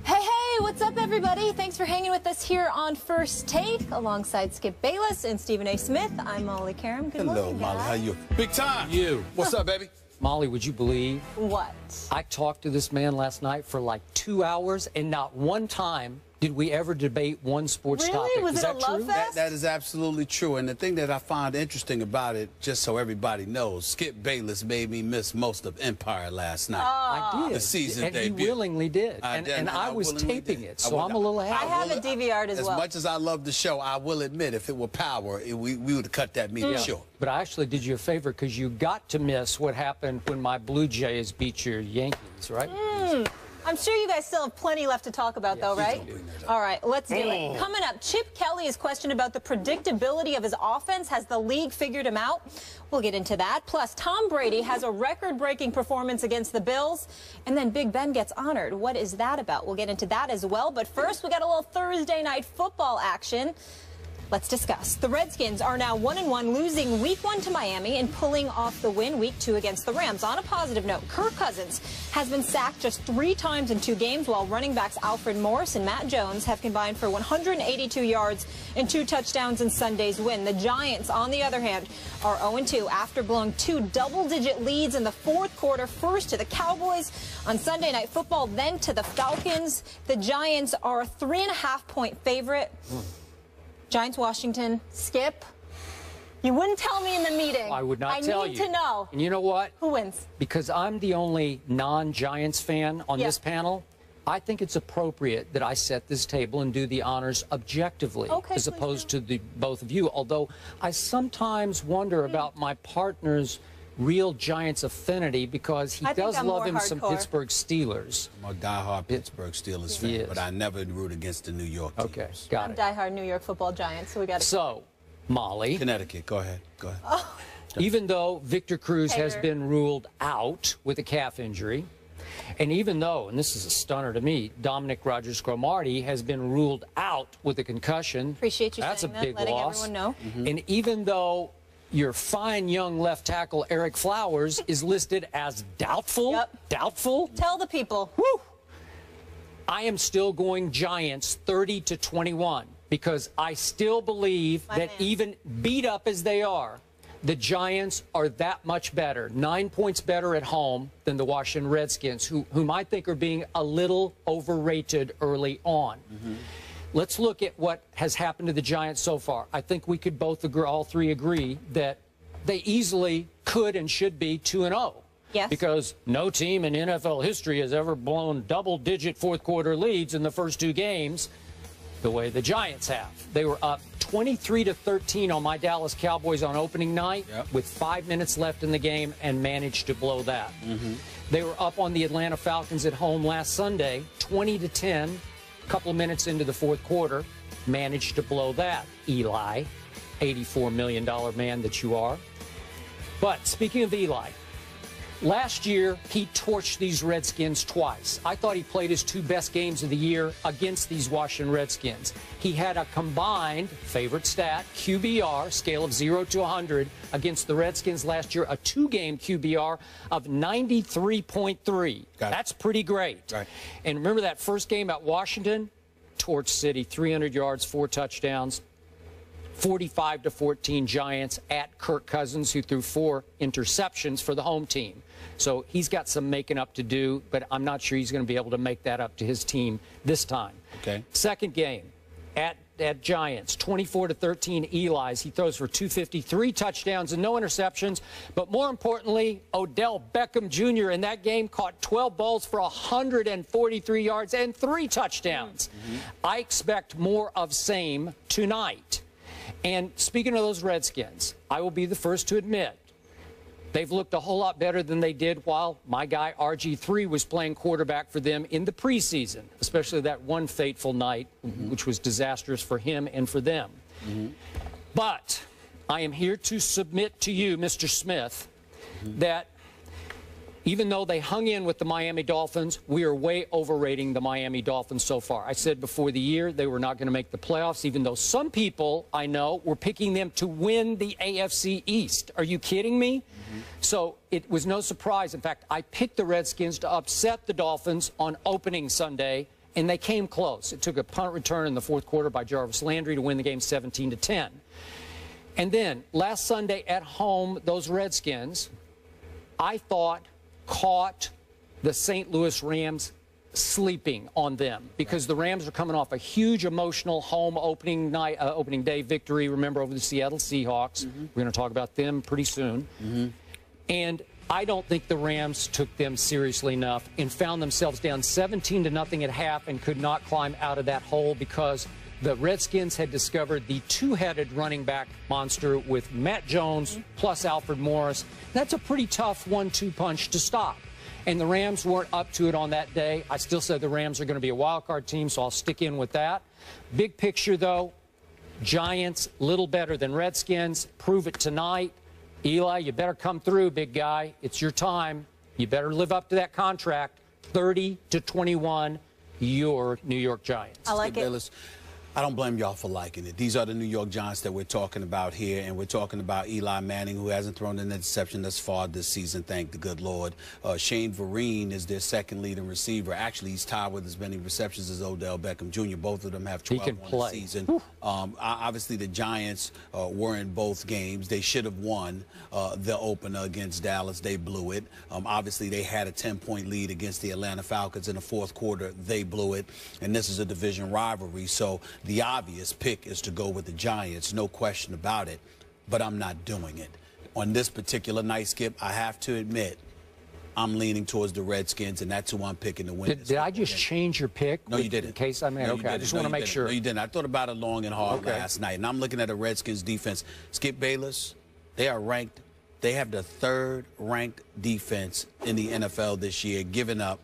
Hey, what's up, everybody? Thanks for hanging with us here on First Take, alongside Skip Bayless and Stephen A. Smith. I'm Molly Karam. Good morning, Hello, Molly. guys. How you? Big time. You. What's up, baby? Molly, would you believe What? I talked to this man last night for like 2 hours, and not one time did we ever debate one sports Really? topic. Was Is it a that love true? fest? That is absolutely true. And the thing that I find interesting about it, just so everybody knows, Skip Bayless made me miss most of Empire last night. I did. The season and debut. he willingly did. I and did, and and I I was willingly taping did. it, so I'm a little I happy. have it DVR'd as well. As much as I love the show, I will admit, if it were Power, we would have cut that meeting short. But I actually did you a favor because you got to miss what happened when my Blue Jays beat your Yankees, right? I'm sure you guys still have plenty left to talk about, though, right? All right, let's do it. Coming up, Chip Kelly is questioned about the predictability of his offense. Has the league figured him out? We'll get into that. Plus, Tom Brady has a record-breaking performance against the Bills. And then Big Ben gets honored. What is that about? We'll get into that as well. But first, we got a little Thursday night football action. Let's discuss. The Redskins are now 1-1, losing Week 1 to Miami and pulling off the win Week 2 against the Rams. On a positive note, Kirk Cousins has been sacked just 3 times in 2 games, while running backs Alfred Morris and Matt Jones have combined for 182 yards and 2 touchdowns in Sunday's win. The Giants, on the other hand, are 0-2 after blowing 2 double-digit leads in the 4th quarter, first to the Cowboys on Sunday Night Football, then to the Falcons. The Giants are a 3.5-point favorite. Giants, Washington. Skip, you wouldn't tell me in the meeting. I would not tell you. I need to know. And you know what? Who wins? Because I'm the only non-Giants fan on this panel, I think it's appropriate that I set this table and do the honors objectively, as opposed to the both of you. Although I sometimes wonder about my partner's real Giants affinity, because he does love him some Pittsburgh Steelers. I'm a diehard Pittsburgh Steelers fan, but I never root against the New York teams. Okay, got it. I'm diehard New York Football Giants, so we got it. So, Molly. Connecticut, go ahead. Go ahead. Oh. Even though Victor Cruz has been ruled out with a calf injury, and even though, and this is a stunner to me, Dominic Rodgers-Cromartie has been ruled out with a concussion. Appreciate you saying that, letting everyone know. And even though your fine young left tackle Eric Flowers is listed as doubtful, Tell the people. Woo! I am still going Giants 30-21, because I still believe even beat up as they are, the Giants are that much better, 9 points better at home than the Washington Redskins, whom I think are being a little overrated early on. Let's look at what has happened to the Giants so far. I think we could both agree, all three agree, that they easily could and should be 2-0. Yes. Because no team in NFL history has ever blown double-digit fourth-quarter leads in the first 2 games the way the Giants have. They were up 23-13 on my Dallas Cowboys on opening night with 5 minutes left in the game and managed to blow that. They were up on the Atlanta Falcons at home last Sunday, 20-10. Couple of minutes into the 4th quarter, managed to blow that. Eli, $84 million man that you are. But speaking of Eli, last year he torched these Redskins twice. I thought he played his 2 best games of the year against these Washington Redskins. He had a combined, favorite stat, QBR, scale of 0 to 100, against the Redskins last year, a 2-game QBR of 93.3. That's pretty great. And remember that first game at Washington? Torch City, 300 yards, 4 touchdowns, 45-14 Giants at Kirk Cousins, who threw 4 interceptions for the home team. So he's got some making up to do, but I'm not sure he's going to be able to make that up to his team this time. Second game at Giants, 24-13 Eli's. He throws for 253 touchdowns and no interceptions. But more importantly, Odell Beckham Jr. in that game caught 12 balls for 143 yards and 3 touchdowns. I expect more of same tonight. And speaking of those Redskins, I will be the first to admit they've looked a whole lot better than they did while my guy RG3 was playing quarterback for them in the preseason, especially that one fateful night, which was disastrous for him and for them. But I am here to submit to you, Mr. Smith, that even though they hung in with the Miami Dolphins, we are way overrating the Miami Dolphins so far. I said before the year they were not going to make the playoffs, even though some people I know were picking them to win the AFC East. Are you kidding me? So it was no surprise. In fact, I picked the Redskins to upset the Dolphins on opening Sunday, And they came close. It took a punt return in the fourth quarter by Jarvis Landry to win the game 17-10. And then last Sunday at home, those Redskins, I thought, caught the St. Louis Rams sleeping on them because the Rams are coming off a huge emotional home opening day victory, remember, over the Seattle Seahawks. We're going to talk about them pretty soon. And I don't think the Rams took them seriously enough and found themselves down 17-0 at half and could not climb out of that hole because the Redskins had discovered the two-headed running back monster with Matt Jones plus Alfred Morris. That's a pretty tough 1-2 punch to stop. And the Rams weren't up to it on that day. I still say the Rams are going to be a wild-card team, so I'll stick in with that. Big picture, though, Giants, little better than Redskins. Prove it tonight. Eli, you better come through, big guy. It's your time. You better live up to that contract. 30-21, your New York Giants. I like it. I don't blame y'all for liking it. These are the New York Giants that we're talking about here, and we're talking about Eli Manning, who hasn't thrown an interception thus far this season, thank the good Lord. Shane Vereen is their second leading receiver. Actually, he's tied with as many receptions as Odell Beckham Jr. Both of them have 12 on the season. Obviously, the Giants were in both games. They should have won the opener against Dallas. They blew it. Obviously, they had a 10-point lead against the Atlanta Falcons in the fourth quarter. They blew it, and this is a division rivalry. So the obvious pick is to go with the Giants, no question about it, but I'm not doing it. On this particular night, Skip, I have to admit, I'm leaning towards the Redskins, and that's who I'm picking to win. Did I just change your pick? No, you didn't. In case I made, no, okay, I just want to make sure. No, you didn't. I thought about it long and hard last night, and I'm looking at the Redskins defense. Skip Bayless, they are ranked. They have the third-ranked defense in the NFL this year, giving up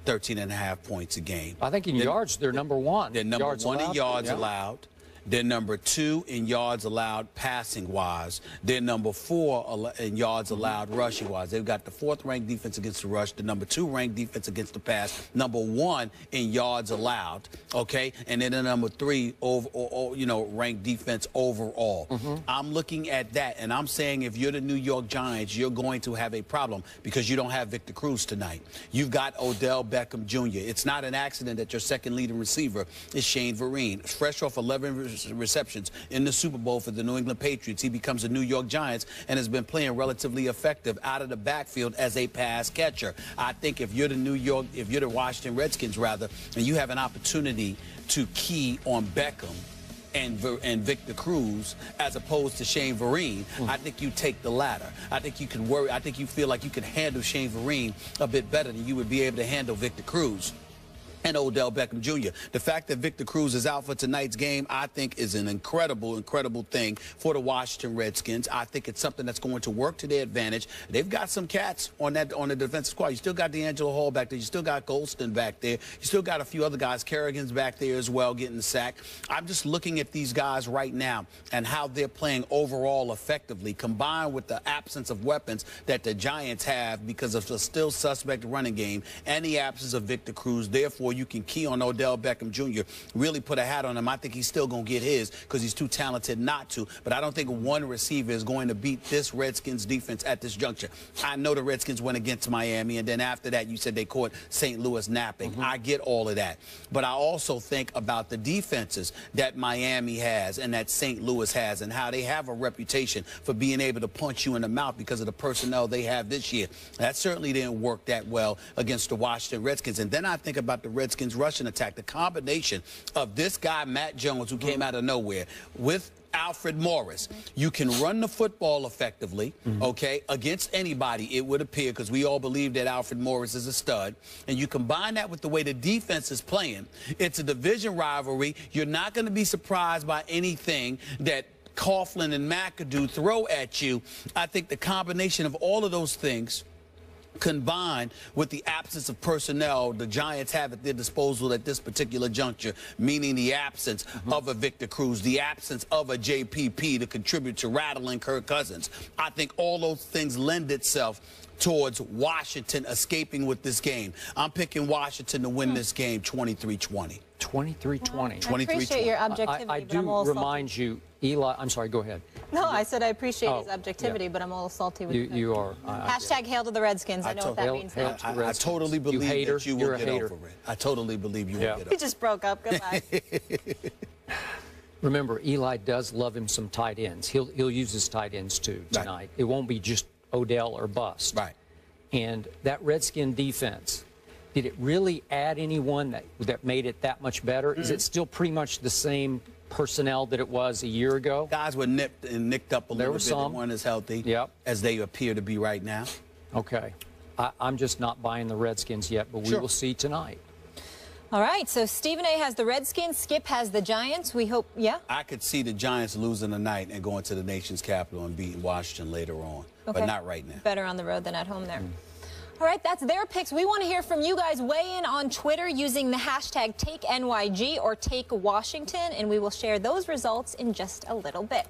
13.5 points a game. I think in yards, they're number one. They're number one in yards allowed. They're number 2 in yards allowed passing-wise. They're number 4 in yards allowed rushing-wise. They've got the 4th-ranked defense against the rush, the number 2-ranked defense against the pass, number 1 in yards allowed, okay? And then the number 3 ranked defense overall. I'm looking at that, and I'm saying if you're the New York Giants, you're going to have a problem because you don't have Victor Cruz tonight. You've got Odell Beckham Jr. It's not an accident that your second leading receiver is Shane Vereen. Fresh off 11 receptions in the Super Bowl for the New England Patriots, he becomes a New York Giants and has been playing relatively effective out of the backfield as a pass catcher. I think if you're the Washington Redskins rather, and you have an opportunity to key on Beckham and Victor Cruz as opposed to Shane Vereen, I think you take the latter. I think you can worry. I think you feel like you could handle Shane Vereen a bit better than you would be able to handle Victor Cruz and Odell Beckham Jr. The fact that Victor Cruz is out for tonight's game, I think, is an incredible, incredible thing for the Washington Redskins. I think it's something that's going to work to their advantage. They've got some cats on the defensive squad. You still got D'Angelo Hall back there. You still got Golston back there. You still got a few other guys. Kerrigan's back there as well, getting the sack. I'm just looking at these guys right now and how they're playing overall effectively, combined with the absence of weapons that the Giants have because of the still suspect running game and the absence of Victor Cruz. Therefore, you can key on Odell Beckham Jr., really put a hat on him. I think he's still going to get his because he's too talented not to. But I don't think one receiver is going to beat this Redskins defense at this juncture. I know the Redskins went against Miami, and then after that, you said they caught St. Louis napping. I get all of that. But I also think about the defenses that Miami has and that St. Louis has and how they have a reputation for being able to punch you in the mouth because of the personnel they have this year. That certainly didn't work that well against the Washington Redskins. And then I think about the Redskins rushing attack, the combination of this guy, Matt Jones, who came out of nowhere, with Alfred Morris. You can run the football effectively, okay, against anybody, it would appear, because we all believe that Alfred Morris is a stud. And you combine that with the way the defense is playing. It's a division rivalry. You're not going to be surprised by anything that Coughlin and McAdoo throw at you. I think the combination of all of those things, combined with the absence of personnel the Giants have at their disposal at this particular juncture, meaning the absence of a Victor Cruz, the absence of a JPP to contribute to rattling Kirk Cousins. I think all those things lend itself towards Washington escaping with this game. I'm picking Washington to win this game 23-20. 23-20. I appreciate your objectivity. I do remind you, Eli, I'm sorry, go ahead. No, I said I appreciate his objectivity, but I'm a little salty with it. You are. Hashtag hail to the Redskins. I know what that means. I totally believe that you will get over it. I totally believe you will get over it. We just broke up. Goodbye. Remember, Eli does love him some tight ends. He'll use his tight ends too tonight. Right. It won't be just Odell or bust. Right. And that Redskin defense, did it really add anyone that made it that much better? Is it still pretty much the same personnel that it was a year ago? Guys were nipped and nicked up a little bit. They weren't as healthy as they appear to be right now. Okay. I'm just not buying the Redskins yet, but we will see tonight. All right, so Stephen A. has the Redskins, Skip has the Giants. We hope, I could see the Giants losing tonight and going to the nation's capital and beating Washington later on, but not right now. Better on the road than at home there. All right, that's their picks. We want to hear from you guys. Weigh in on Twitter using the hashtag TakeNYG or TakeWashington, and we will share those results in just a little bit.